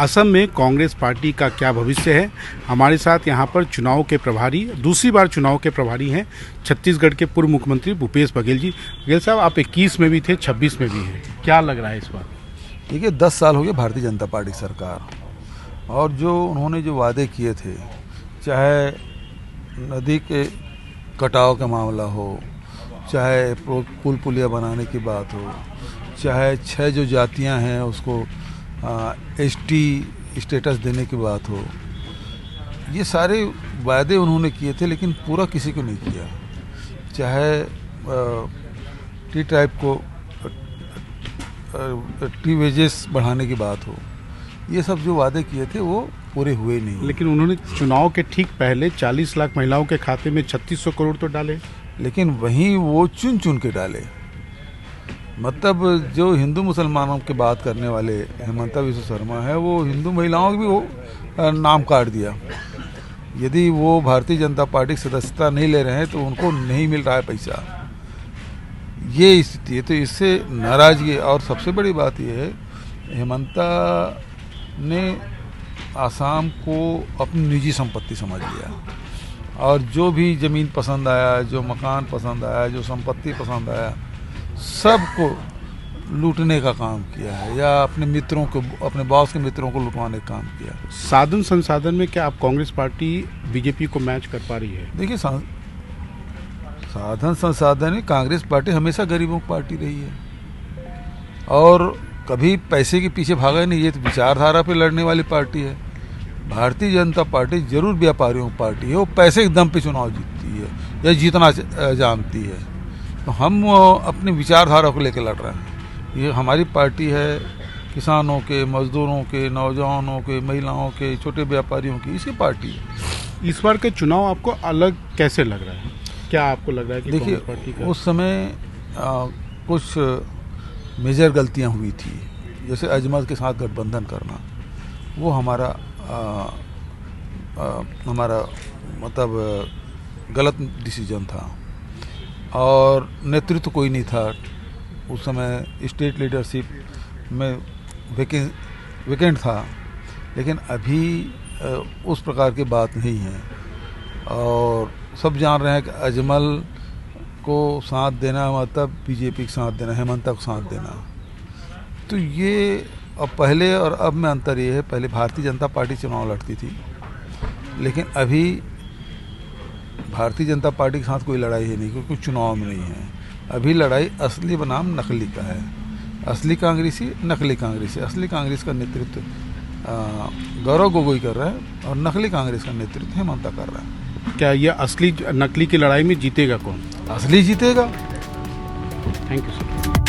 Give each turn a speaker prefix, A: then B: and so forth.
A: असम में कांग्रेस पार्टी का क्या भविष्य है। हमारे साथ यहाँ पर चुनाव के प्रभारी, दूसरी बार चुनाव के प्रभारी हैं छत्तीसगढ़ के पूर्व मुख्यमंत्री भूपेश बघेल जी। बघेल साहब, आप 21 में भी थे, 26 में भी हैं, क्या लग रहा है इस बार?
B: देखिए, 10 साल हो गए भारतीय जनता पार्टी सरकार, और जो उन्होंने जो वादे किए थे, चाहे नदी के कटाव का मामला हो, चाहे पुल पुलिया बनाने की बात हो, चाहे 6 जो जातियां हैं उसको एसटी स्टेटस देने की बात हो, ये सारे वादे उन्होंने किए थे, लेकिन पूरा किसी को नहीं किया। चाहे टी टाइप को टी वेजेस बढ़ाने की बात हो, ये सब जो वादे किए थे वो पूरे हुए नहीं।
A: लेकिन उन्होंने चुनाव के ठीक पहले 40 लाख महिलाओं के खाते में 3600 करोड़ तो डाले।
B: लेकिन वहीं वो चुन चुन के डाले। मतलब जो हिंदू मुसलमानों की बात करने वाले हेमंता विश्व शर्मा है, वो हिंदू महिलाओं की भी वो नाम काट दिया। यदि वो भारतीय जनता पार्टी की सदस्यता नहीं ले रहे हैं तो उनको नहीं मिल रहा है पैसा, ये स्थिति है। तो इससे नाराजगी, और सबसे बड़ी बात यह है, हेमंता ने आसाम को अपनी निजी संपत्ति समझ लिया, और जो भी ज़मीन पसंद आया, जो मकान पसंद आया, जो संपत्ति पसंद आया, सबको लूटने का काम किया है, या अपने मित्रों को, अपने बॉस के मित्रों को लुटवाने का काम किया।
A: साधन संसाधन में क्या आप कांग्रेस पार्टी बीजेपी को मैच कर पा रही है?
B: देखिए, साधन संसाधन में कांग्रेस पार्टी हमेशा गरीबों की पार्टी रही है, और कभी पैसे के पीछे भागा नहीं। ये तो विचारधारा पे लड़ने वाली पार्टी है। भारतीय जनता पार्टी जरूर व्यापारियों की पार्टी है, वो पैसे के दम पे चुनाव जीतती है या जीतना जानती है। तो हम अपनी विचारधारा को लेकर लड़ रहे हैं। ये हमारी पार्टी है किसानों के, मजदूरों के, नौजवानों के, महिलाओं के, छोटे व्यापारियों की, इसकी पार्टी है।
A: इस बार के चुनाव आपको अलग कैसे लग रहा है? क्या आपको लग रहा है कि
B: देखिए,
A: कांग्रेस पार्टी का?
B: उस समय कुछ मेजर गलतियां हुई थी, जैसे अजमत के साथ गठबंधन करना, वो हमारा मतलब गलत डिसीजन था, और नेतृत्व कोई नहीं था उस समय। स्टेट लीडरशिप में वेकेंट था, लेकिन अभी उस प्रकार की बात नहीं है, और सब जान रहे हैं कि अजमल को साथ देना मतलब बीजेपी के साथ देना, हेमंता को साथ देना। तो ये अब पहले और अब में अंतर ये है, पहले भारतीय जनता पार्टी चुनाव लड़ती थी, लेकिन अभी भारतीय जनता पार्टी के साथ कोई लड़ाई है नहीं, क्योंकि चुनाव में नहीं है। अभी लड़ाई असली बनाम नकली का है। असली कांग्रेसी, नकली कांग्रेसी। असली कांग्रेस का नेतृत्व गौरव गोगोई कर रहा है, और नकली कांग्रेस का नेतृत्व हेमंता कर रहा है।
A: क्या ये असली नकली की लड़ाई में जीतेगा कौन?
B: असली जीतेगा।
A: Thank you sir.